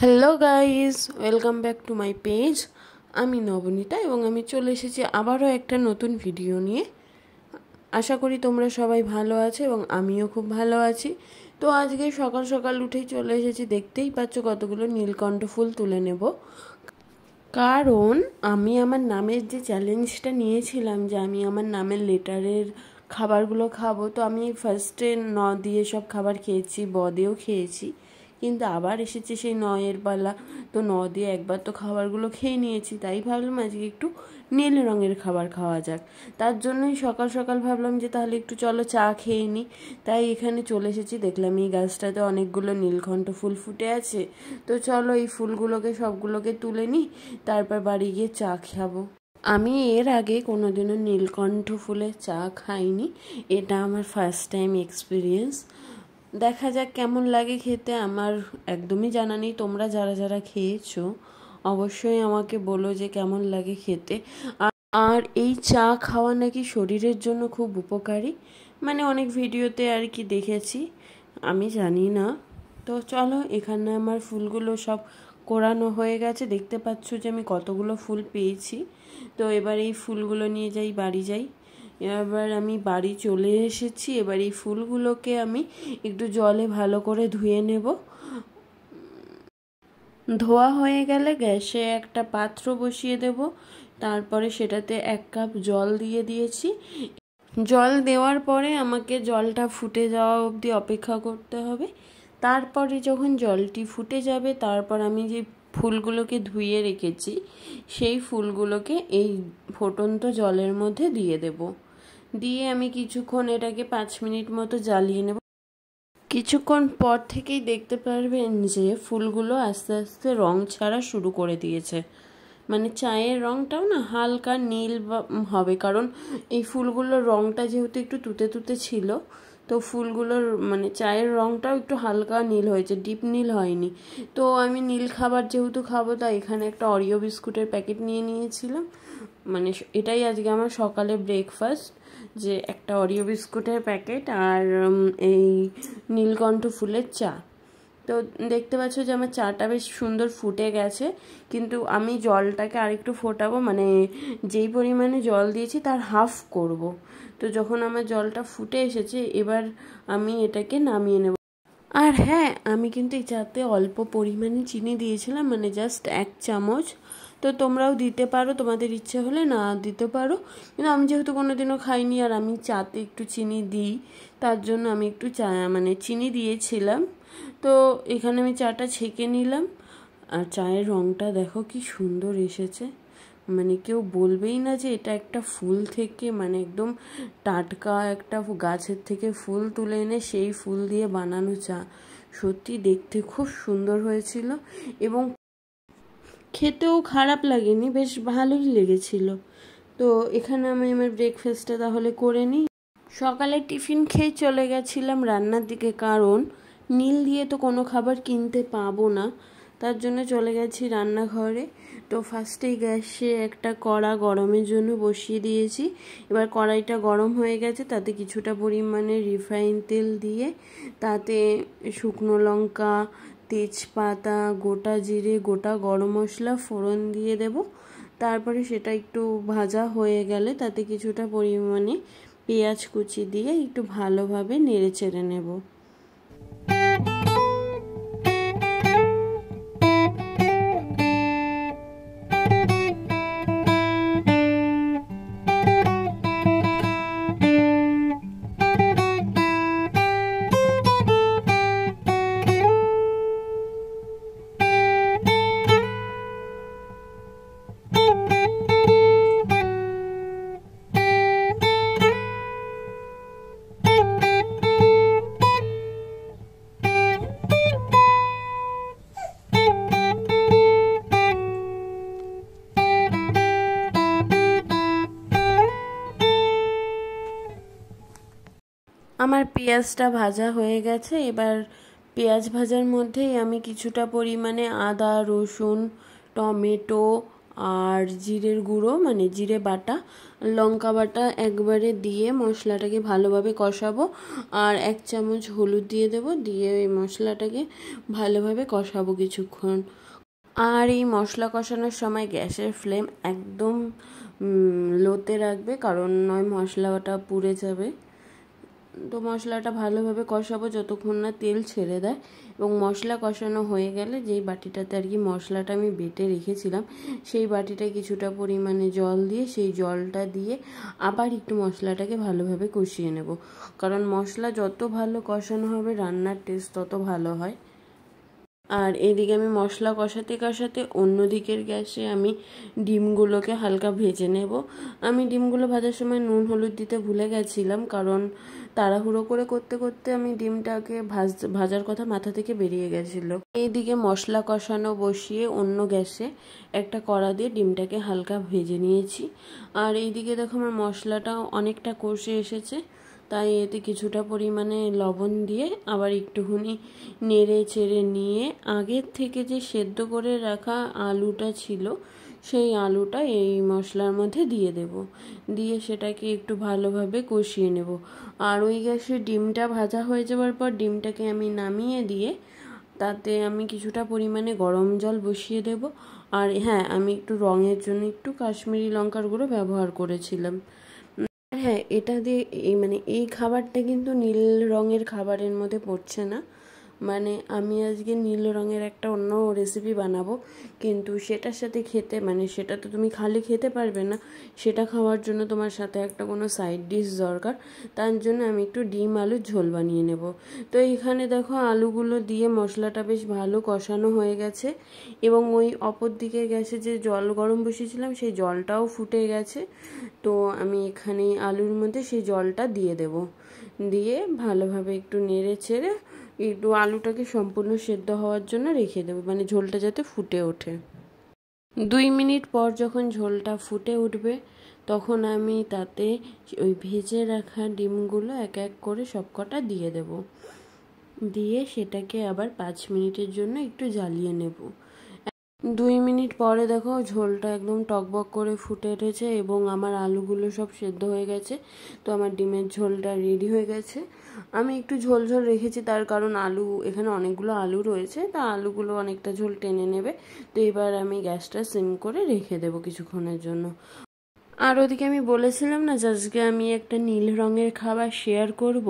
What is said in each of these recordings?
Hello guys, welcome back to my page. আমি নবনীতা এবং আমি চলে এসেছি আবারও একটা নতুন ভিডিও নিয়ে। আশা করি তোমরা সবাই ভালো আছো এবং আমিও খুব ভালো আছি। তো আজকে সকাল সকাল উঠেই চলে এসেছি, দেখতেই পাচ্ছ কতগুলো নীলকণ্ঠ ফুল তুলে নেব। কারণ আমি আমার নামের যে চ্যালেঞ্জটা নিয়েছিলাম যে আমি আমার নামের লেটারের খাবারগুলো খাবো, তো আমি ফার্স্টে ন দিয়ে সব খাবার খেয়েছি, ব দিয়েও খেয়েছি, কিন্তু আবার এসেছে সেই নয়ের পালা। তো ন দিয়ে একবার তো খাবারগুলো খেয়ে নিয়েছি, তাই ভাবলাম আজকে একটু নীল রঙের খাবার খাওয়া যাক। তার জন্যই সকাল সকাল ভাবলাম যে তাহলে একটু চলো চা খেয়ে নিই। তাই এখানে চলে এসেছি, দেখলাম এই গাছটাতে অনেকগুলো নীলকণ্ঠ ফুল ফুটে আছে। তো চলো এই ফুলগুলোকে সবগুলোকে তুলে নিই, তারপর বাড়ি গিয়ে চা খাবো। আমি এর আগে কোনোদিনও নীলকণ্ঠ ফুলের চা খাইনি, এটা আমার ফার্স্ট টাইম এক্সপিরিয়েন্স। দেখা যাক কেমন লাগে খেতে, আমার একদমই জানা নেই। তোমরা যারা যারা খেয়েছো অবশ্যই আমাকে বলো যে কেমন লাগে খেতে। আর এই চা খাওয়া নাকি শরীরের জন্য খুব উপকারী, মানে অনেক ভিডিওতে আর কি দেখেছি, আমি জানি না। তো চলো, এখানে আমার ফুলগুলো সব কোরানো হয়ে গেছে, দেখতে পাচ্ছ যে আমি কতগুলো ফুল পেয়েছি। তো এবার এই ফুলগুলো নিয়ে যাই, বাড়ি যাই। এবার আমি বাড়ি চলে এসেছি, এবার এই ফুলগুলোকে আমি একটু জলে ভালো করে ধুয়ে নেব। ধোয়া হয়ে গেলে গ্যাসে একটা পাত্র বসিয়ে দেব, তারপরে সেটাতে 1 কাপ জল দিয়ে দিয়েছি। জল দেওয়ার পরে আমাকে জলটা ফুটে যাওয়া অবধি অপেক্ষা করতে হবে। তারপরে যখন জলটি ফুটে যাবে, তারপর আমি যে ফুলগুলোকে ধুয়ে রেখেছি সেই ফুলগুলোকে এই ফুটন্ত জলের মধ্যে দিয়ে দেব। দিয়ে আমি কিছুক্ষণ এটাকে 5 মিনিট মতো জ্বালিয়ে নেব। কিছুক্ষণ পর থেকেই দেখতে পারবেন যে ফুলগুলো আস্তে আস্তে রং ছাড়া শুরু করে দিয়েছে, মানে চায়ের রঙটাও না হালকা নীল হবে, কারণ এই ফুলগুলোর রঙটা যেহেতু একটু তুতে তুতে ছিল, তো ফুলগুলোর মানে চায়ের রঙটাও একটু হালকা নীল হয়েছে, ডিপ নীল হয়নি। তো আমি নীল খাবার যেহেতু খাবো, তাই এখানে একটা অরিও বিস্কুটের প্যাকেট নিয়ে নিয়েছিলাম। মানে এটাই আজকে আমার সকালে ব্রেকফাস্ট, যে একটা অরিও বিস্কুটের প্যাকেট আর এই নীলকণ্ঠ ফুলের চা। তো দেখতে পাচ্ছ যে আমার চাটা বেশ সুন্দর ফুটে গেছে, কিন্তু আমি জলটাকে আরেকটু ফোটাবো, মানে যেই পরিমাণে জল দিয়েছি তার হাফ করব। তো যখন আমার জলটা ফুটে এসেছে, এবার আমি এটাকে নামিয়ে নেব। আর হ্যাঁ, আমি কিন্তু এই চাতে অল্প পরিমাণে চিনি দিয়েছিলাম, মানে জাস্ট 1 চামচ। তো তোমরাও দিতে পারো, তোমাদের ইচ্ছে হলে না দিতে পারো, কিন্তু আমি যেহেতু কোনোদিনও খাইনি আর আমি চাতে একটু চিনি দিই, তার জন্য আমি একটু চা মানে চিনি দিয়েছিলাম। তো এখানে আমি চাটা ছেঁকে নিলাম, আর চায়ের রঙটা দেখো কি সুন্দর এসেছে, মানে কেউ বলবেই না যে এটা একটা ফুল থেকে, মানে একদম টাটকা একটা গাছের থেকে ফুল তুলে এনে সেই ফুল দিয়ে বানানো চা। সত্যি দেখতে খুব সুন্দর হয়েছিল এবং খেতেও খারাপ লাগেনি, বেশ ভালোই লেগেছিল। তো এখানে আমি আমার ব্রেকফাস্টটা তাহলে করে নিই। সকালে টিফিন খেয়ে চলে গেছিলাম রান্নার দিকে, কারণ নীল দিয়ে তো কোনো খাবার কিনতে পাবো না, তার জন্য চলে গেছি রান্নাঘরে। তো ফার্স্টেই গ্যাসে একটা কড়া গরমের জন্য বসিয়ে দিয়েছি। এবার কড়াইটা গরম হয়ে গেছে, তাতে কিছুটা পরিমাণে রিফাইন তেল দিয়ে তাতে শুকনো লঙ্কা, তেজপাতা, গোটা জিরে, গোটা গরম মশলা ফোড়ন দিয়ে দেব। তারপরে সেটা একটু ভাজা হয়ে গেলে তাতে কিছুটা পরিমাণে পেঁয়াজ কুচি দিয়ে একটু ভালোভাবে নেড়ে চেড়ে নেব। আমার পেঁয়াজটা ভাজা হয়ে গেছে। এবার পেঁয়াজ ভাজার মধ্যেই আমি কিছুটা পরিমাণে আদা, রসুন, টমেটো, আর জিরের গুঁড়ো মানে জিরে বাটা, লঙ্কা বাটা একবারে দিয়ে মশলাটাকে ভালোভাবে কষাবো। আর 1 চামচ হলুদ দিয়ে দেবো, দিয়ে এই মশলাটাকে ভালোভাবে কষাবো কিছুক্ষণ। আর এই মশলা কষানোর সময় গ্যাসের ফ্লেম একদম লোতে রাখবে, কারণ নয় মশলাটা পুড়ে যাবে। তো মশলাটা ভালোভাবে কষাবো যতক্ষণ না তেল ছেড়ে দেয়। এবং মশলা কষানো হয়ে গেলে যেই বাটিটাতে আর কি মশলাটা আমি বেটে রেখেছিলাম, সেই বাটিটায় কিছুটা পরিমাণে জল দিয়ে সেই জলটা দিয়ে আবার একটু মশলাটাকে ভালোভাবে কষিয়ে নেব। কারণ মশলা যত ভালো কষানো হবে রান্নার টেস্ট তত ভালো হয়। আর এদিকে আমি মশলা কষাতে কষাতে অন্য দিকের গ্যাসে আমি ডিমগুলোকে হালকা ভেজে নেব। আমি ডিমগুলো ভাজার সময় নুন হলুদ দিতে ভুলে গেছিলাম, কারণ তাড়াহুড়ো করে করতে করতে আমি ডিমটাকে ভাজার কথা মাথা থেকে বেরিয়ে গেছিলো। এইদিকে মশলা কষানো বসিয়ে অন্য গ্যাসে একটা কড়া দিয়ে ডিমটাকে হালকা ভেজে নিয়েছি। আর এইদিকে দেখো আমার মশলাটাও অনেকটা কষে এসেছে, তাই এতে কিছুটা পরিমাণে লবণ দিয়ে আবার একটুখানি নেড়ে চেড়ে নিয়ে আগের থেকে যে সেদ্ধ করে রাখা আলুটা ছিল সেই আলুটা এই মশলার মধ্যে দিয়ে দেব, দিয়ে সেটাকে একটু ভালোভাবে কষিয়ে নেব। আর ওই গ্যাসে ডিমটা ভাজা হয়ে যাওয়ার পর ডিমটাকে আমি নামিয়ে দিয়ে তাতে আমি কিছুটা পরিমাণে গরম জল বসিয়ে দেব। আর হ্যাঁ, আমি একটু রঙের জন্য একটু কাশ্মীরি লঙ্কার গুঁড়ো ব্যবহার করেছিলাম। হ্যাঁ, এটা দিয়ে এই খাবারটা কিন্তু নীল রঙের খাবারের মধ্যে পড়ছে না। মানে আমি আজকে নীল রঙের একটা অন্য রেসিপি বানাবো, কিন্তু সেটার সাথে খেতে সেটা তো তুমি খালি খেতে পারবে না, সেটা খাওয়ার জন্য তোমার সাথে একটা কোনো সাইড ডিশ দরকার। তার জন্য আমি একটু ডিম আলুর ঝোল বানিয়ে নেব। তো এইখানে দেখো আলুগুলো দিয়ে মশলাটা বেশ ভালো কষানো হয়ে গেছে, এবং ওই অপর দিকে গ্যাসে যে জল গরম বসিয়েছিলাম সেই জলটাও ফুটে গেছে। তো আমি এখানে আলুর মধ্যে সেই জলটা দিয়ে দেব, দিয়ে ভালোভাবে একটু নেড়ে ছেড়ে একটু আলুটাকে সম্পূর্ণ সেদ্ধ হওয়ার জন্য রেখে দেবো, ঝোলটা যাতে ফুটে ওঠে। 2 মিনিট পর যখন ঝোলটা ফুটে উঠবে তখন আমি তাতে ওই ভেজে রাখা ডিমগুলো এক এক করে সবকটা দিয়ে দেব, দিয়ে সেটাকে আবার 5 মিনিটের জন্য একটু জ্বালিয়ে নেব। 2 মিনিট পরে দেখো ঝোলটা একদম টকবক করে ফুটে উঠেছে এবং আমার আলুগুলো সব সেদ্ধ হয়ে গেছে। তো আমার ডিমের ঝোলটা রেডি হয়ে গেছে। আমি একটু ঝোল ঝোল রেখেছি, তার কারণ আলু এখানে অনেকগুলো আলু রয়েছে, তা আলুগুলো অনেকটা ঝোল টেনে নেবে। তো এবার আমি গ্যাসটা সিম করে রেখে দেবো কিছুক্ষণের জন্য। আর ওদিকে আমি বলেছিলাম না যে আজকে আমি একটা নীল রঙের খাবার শেয়ার করব,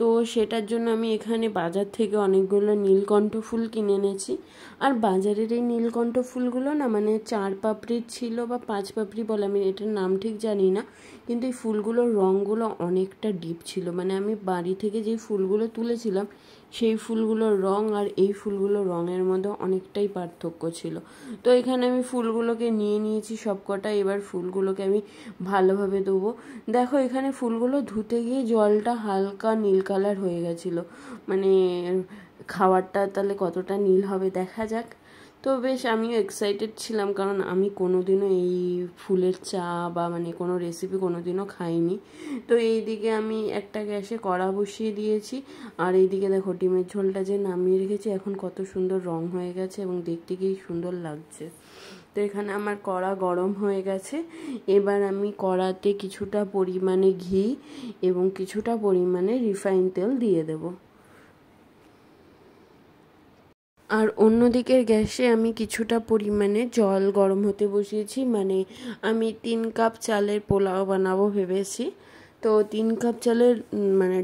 তো সেটার জন্য আমি এখানে বাজার থেকে অনেকগুলো নীলকণ্ঠ ফুল কিনে এনেছি। আর বাজারের এই নীলকণ্ঠ ফুলগুলো না 4 পাপড়ির ছিল বা 5 পাপড়ি বলে, আমি এটার নাম ঠিক জানি না, কিন্তু এই ফুলগুলোর রঙগুলো অনেকটা ডিপ ছিল। আমি বাড়ি থেকে যে ফুলগুলো তুলেছিলাম সেই ফুলগুলোর রং আর এই ফুলগুলোর রঙের মধ্যে অনেকটাই পার্থক্য ছিল। তো এখানে আমি ফুলগুলোকে নিয়ে নিয়েছি সবকটা, এবার ফুলগুলোকে আমি ভালোভাবে দেবো। দেখো এখানে ফুলগুলো ধুতে গিয়ে জলটা হালকা নীল কালার হয়ে গেছিলো, খাবারটা তাহলে কতটা নীল হবে দেখা যাক। তো বেশ আমিও এক্সাইটেড ছিলাম, কারণ আমি কোনোদিনও এই ফুলের চা বা কোনো রেসিপি কোনোদিনও খাইনি। তো এইদিকে আমি একটা গ্যাসে কড়া বসিয়ে দিয়েছি, আর এইদিকে দেখো ডিমের ঝোলটা যে নামিয়ে রেখেছি এখন কত সুন্দর রং হয়ে গেছে এবং দেখতে কি সুন্দর লাগছে। তো এখানে আমার কড়া গরম হয়ে গেছে, এবার আমি কড়াতে কিছুটা পরিমাণে ঘি এবং কিছুটা পরিমাণে রিফাইন তেল দিয়ে দেব। আর অন্যদিকের গ্যাসে আমি কিছুটা পরিমাণে জল গরম হতে বসিয়েছি। আমি 3 কাপ চালের পোলাও বানাবো ভেবেছি। তো 3 কাপ চালের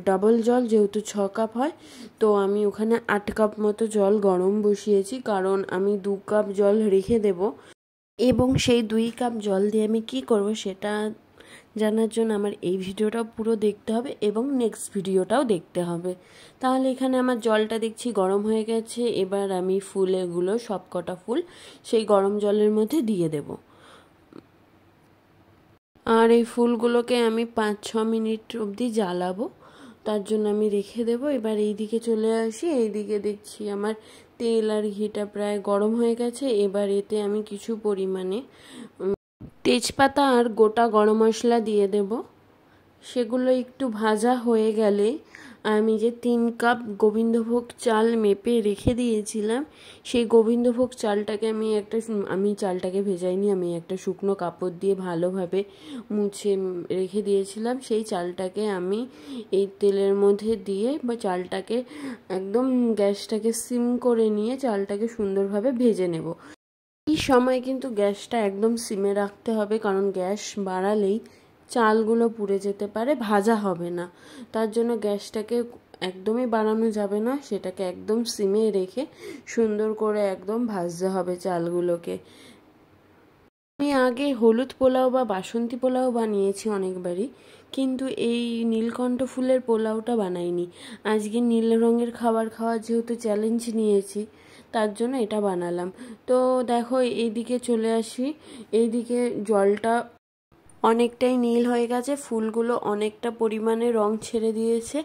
ডাবল জল যেহেতু 6 কাপ হয়, তো আমি ওখানে 8 কাপ মতো জল গরম বসিয়েছি, কারণ আমি 2 কাপ জল রেখে দেব। এবং সেই 2 কাপ জল দিয়ে আমি কি করব সেটা জানার জন্য আমার এই ভিডিওটা পুরো দেখতে হবে এবং নেক্সট ভিডিওটাও দেখতে হবে। তাহলে এখানে আমার জলটা দেখছি গরম হয়ে গেছে, এবার আমি ফুলগুলো সবকটা ফুল সেই গরম জলের মধ্যে দিয়ে দেব। আর এই ফুলগুলোকে আমি 5-6 মিনিট অবধি জ্বালাবো, তার জন্য আমি রেখে দেব। এবার এই দিকে চলে আসি, এইদিকে দেখছি আমার তেল আর ঘিটা প্রায় গরম হয়ে গেছে। এবার এতে আমি কিছু পরিমাণে তেজপাতা আর গোটা গরম মশলা দিয়ে দেব। সেগুলো একটু ভাজা হয়ে গেলে আমি যে 3 কাপ গোবিন্দভোগ চাল মেপে রেখে দিয়েছিলাম, সেই গোবিন্দভোগ চালটাকে আমি চালটাকে ভেজাইনি, আমি একটা শুকনো কাপড় দিয়ে ভালোভাবে মুছে রেখে দিয়েছিলাম। সেই চালটাকে আমি এই তেলের মধ্যে দিয়ে বা চালটাকে একদম গ্যাসটাকে সিম করে নিয়ে চালটাকে সুন্দরভাবে ভেজে নেব। এই সময় কিন্তু গ্যাসটা একদম সিমে রাখতে হবে, কারণ গ্যাস বাড়ালেই চালগুলো পুড়ে যেতে পারে, ভাজা হবে না। তার জন্য গ্যাসটাকে একদমই বাড়ানো যাবে না, সেটাকে একদম সিমে রেখে সুন্দর করে একদম ভাজতে হবে চালগুলোকে। আমি আগে হলুদ পোলাও বা বাসন্তী পোলাও বানিয়েছি অনেকবারই, কিন্তু এই নীলকণ্ঠ ফুলের পোলাওটা বানাইনি। আজকে নীল রঙের খাবার খাওয়ার যেহেতু চ্যালেঞ্জ নিয়েছি, তার জন্য এটা বানালাম। তো দেখো এইদিকে চলে আসি, এইদিকে জলটা অনেকটাই নীল হয়ে গেছে, ফুলগুলো অনেকটা পরিমাণে রং ছেড়ে দিয়েছে।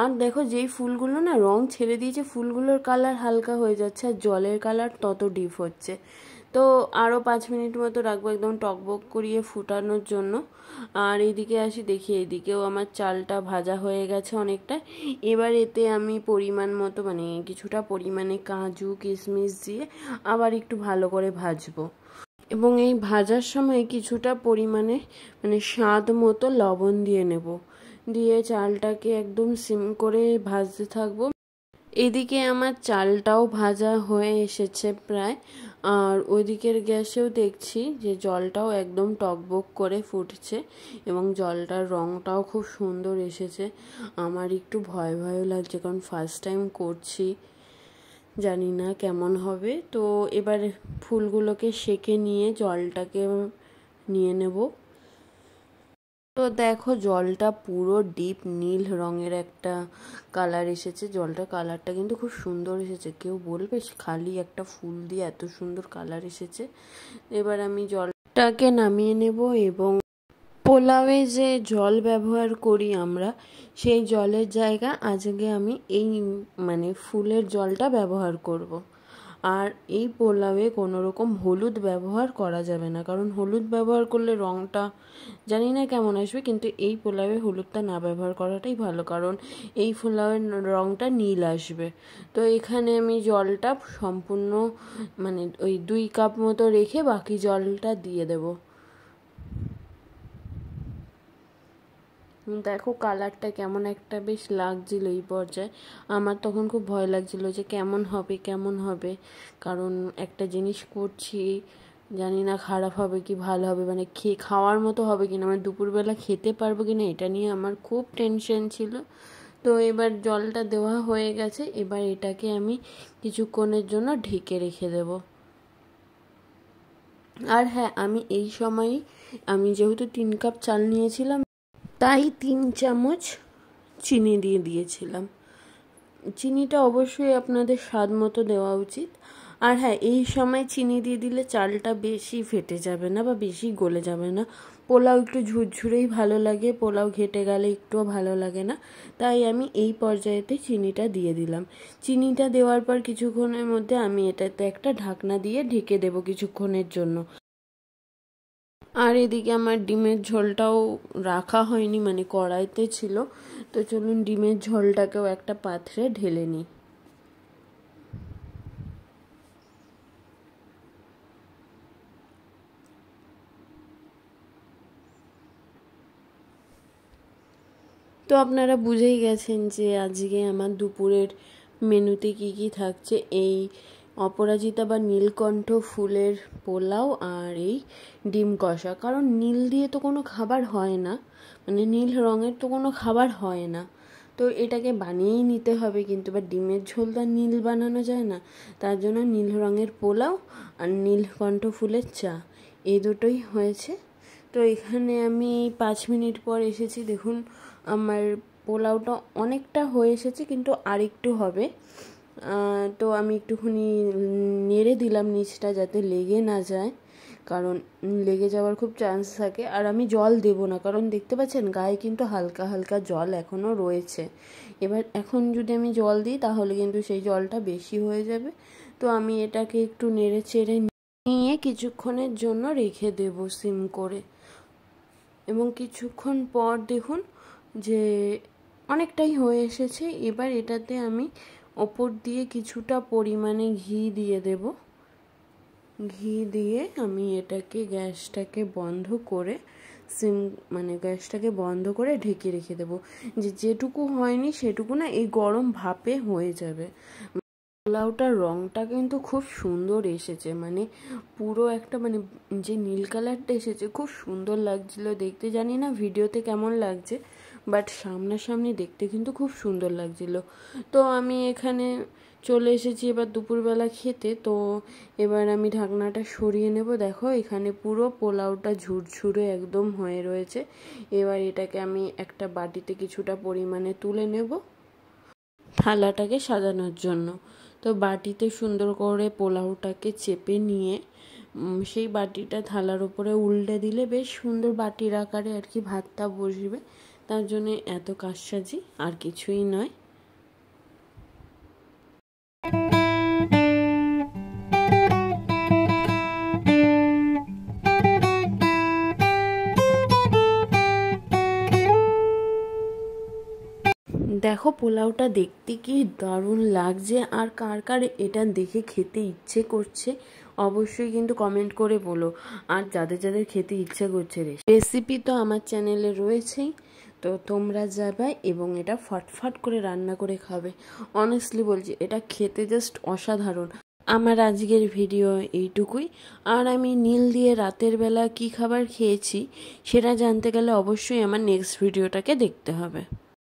আর দেখো যেই ফুলগুলো না রং ছেড়ে দিয়েছে, ফুলগুলোর কালার হালকা হয়ে যাচ্ছে আর জলের কালার তত ডিপ হচ্ছে। তো আরও 5 মিনিট মতো রাখবো একদম টকবক করিয়ে ফুটানোর জন্য। আর এইদিকে আসি, দেখি এইদিকেও আমার চালটা ভাজা হয়ে গেছে অনেকটা। এবার এতে আমি পরিমাণ মতো কিছুটা পরিমাণে কাজু কিশমিশ দিয়ে আবার একটু ভালো করে ভাজবো, এবং এই ভাজার সময় কিছুটা পরিমাণে স্বাদ মতো লবণ দিয়ে নেব, দিয়ে চালটাকে একদম সিম করে ভাজতে থাকবো। এদিকে আমার চালটাও ভাজা হয়ে এসেছে প্রায়, আর ওইদিকের গ্যাসেও দেখছি যে জলটাও একদম টকবক করে ফুটছে এবং জলটার রঙটাও খুব সুন্দর এসেছে। আমার একটু ভয় ভয়ও লাগছে, কারণ ফার্স্ট টাইম করছি, জানি না কেমন হবে। তো এবার ফুলগুলোকে সেঁকে নিয়ে জলটাকে নিয়ে নেব। তো দেখো জলটা পুরো ডিপ নীল রঙের একটা কালার এসেছে, জলটার কালারটা কিন্তু খুব সুন্দর এসেছে, কেউ বলবে খালি একটা ফুল দিয়ে এত সুন্দর কালার এসেছে। এবার আমি জলটাকে নামিয়ে নেব, এবং পোলাওয়ে যে জল ব্যবহার করি আমরা, সেই জলের জায়গা আজকে আমি এই ফুলের জলটা ব্যবহার করব। আর এই পোলাওয়ে কোনো রকম হলুদ ব্যবহার করা যাবে না, কারণ হলুদ ব্যবহার করলে রঙটা জানি না কেমন আসবে, কিন্তু এই পোলাওয়ে হলুদটা না ব্যবহার করাটাই ভালো, কারণ এই পোলাওয়ের রঙটা নীল আসবে। তো এখানে আমি জলটা সম্পূর্ণ ওই 2 কাপ মতো রেখে বাকি জলটা দিয়ে দেব। দেখো কালারটা কেমন একটা বেশ লাগছিল এই পর্যায়ে। আমার তখন খুব ভয় লাগছিল যে কেমন হবে, কারণ একটা জিনিস করছি, জানি না খারাপ হবে কি ভালো হবে, খাওয়ার মতো হবে কিনা, দুপুরবেলা খেতে পারবো কিনা, এটা নিয়ে আমার খুব টেনশন ছিল। তো এবার জলটা দেওয়া হয়ে গেছে, এবার এটাকে আমি কিছুক্ষণের জন্য ঢেকে রেখে দেব। আর হ্যাঁ, আমি এই সময়ই আমি যেহেতু 3 কাপ চাল নিয়েছিলাম, তাই 3 চামচ চিনি দিয়ে দিয়েছিলাম। চিনিটা অবশ্যই আপনাদের স্বাদ মতো দেওয়া উচিত। আর হ্যাঁ, এই সময় চিনি দিয়ে দিলে চালটা বেশি ফেটে যাবে না বা বেশি গলে যাবে না। পোলাও একটু ঝুরঝুরেই ভালো লাগে, পোলাও ঘেটে গেলে একটুও ভালো লাগে না, তাই আমি এই পর্যায়েতে চিনিটা দিয়ে দিলাম। চিনিটা দেওয়ার পর কিছুক্ষণের মধ্যে আমি এটাতে একটা ঢাকনা দিয়ে ঢেকে দেবো কিছুক্ষণের জন্য। আর এদিকে আমার ডিমের ঝোলটাও রাখা হয়নি, কড়াইতে ছিল। তো চলুন ডিমের ঝোলটাকেও একটা পাত্রে ঢেলে নিই। তো আপনারা বুঝেই গেছেন যে আজকে আমার দুপুরের মেনুতে কি কি থাকছে। এই অপরাজিতা বা নীলকণ্ঠ ফুলের পোলাও আর এই ডিম কষা, কারণ নীল দিয়ে তো কোনো খাবার হয় না, নীল রঙের তো কোনো খাবার হয় না, তো এটাকে বানিয়েই নিতে হবে। কিন্তু বা ডিমের ঝোল তো নীল বানানো যায় না, তার জন্য নীল রঙের পোলাও আর নীলকণ্ঠ ফুলের চা, এই দুটোই হয়েছে। তো এখানে আমি 5 মিনিট পর এসেছি, দেখুন আমার পোলাওটা অনেকটা হয়ে এসেছে, কিন্তু আরেকটু হবে। তো আমি একটুখানি নেড়ে দিলাম নিচটা, যাতে লেগে না যায়, কারণ লেগে যাওয়ার খুব চান্স থাকে। আর আমি জল দেব না, কারণ দেখতে পাচ্ছেন গায়ে কিন্তু হালকা হালকা জল এখনও রয়েছে। এখন যদি আমি জল দিই তাহলে কিন্তু সেই জলটা বেশি হয়ে যাবে। তো আমি এটাকে একটু নেড়ে চেড়ে নিয়ে কিছুক্ষণের জন্য রেখে দেব সিম করে, এবং কিছুক্ষণ পর দেখুন যে অনেকটাই হয়ে এসেছে। এবার এটাতে আমি ওপর দিয়ে কিছুটা পরিমাণে ঘি দিয়ে দেব। ঘি দিয়ে আমি এটাকে গ্যাসটাকে বন্ধ করে গ্যাসটাকে বন্ধ করে ঢেকে রেখে দেবো। যেটুকু হয়নি সেটুকু না এই গরম ভাপে হয়ে যাবে। পোলাওটার রঙটা কিন্তু খুব সুন্দর এসেছে, পুরো একটা যে নীল কালারটা এসেছে খুব সুন্দর লাগছিল দেখতে। জানি না ভিডিওতে কেমন লাগছে, বাট সামনাসামনি দেখতে কিন্তু খুব সুন্দর লাগছিল। তো আমি এখানে চলে এসেছি এবার দুপুরবেলা খেতে। তো এবার আমি ঢাকনাটা সরিয়ে নেব। দেখো এখানে পুরো পোলাওটা ঝুরঝুরে একদম হয়ে রয়েছে। এবার এটাকে আমি একটা বাটিতে কিছুটা পরিমাণে তুলে নেব থালাটাকে সাজানোর জন্য। তো বাটিতে সুন্দর করে পোলাওটাকে চেপে নিয়ে সেই বাটিটা থালার উপরে উল্টে দিলে বেশ সুন্দর বাটির আকারে আর কি ভাতটা বসবে। তার জন্য এত কাজসাজি, আর কিছুই নয়। দেখো পোলাওটা দেখতে কি দারুণ লাগছে, আর কার কার এটা দেখে খেতে ইচ্ছে করছে অবশ্যই কিন্তু কমেন্ট করে বলো। আর যাদের যাদের খেতে ইচ্ছে করছে রেসিপি তো আমার চ্যানেলে রয়েছেই, তো তোমরা যাবে এবং এটা ফটফট করে রান্না করে খাবে। অনেস্টলি বলছি এটা খেতে জাস্ট অসাধারণ। আমার আজকের ভিডিও এইটুকুই। আর আমি নীল দিয়ে রাতের বেলা কি খাবার খেয়েছি সেটা জানতে গেলে অবশ্যই আমার নেক্সট ভিডিওটাকে দেখতে হবে।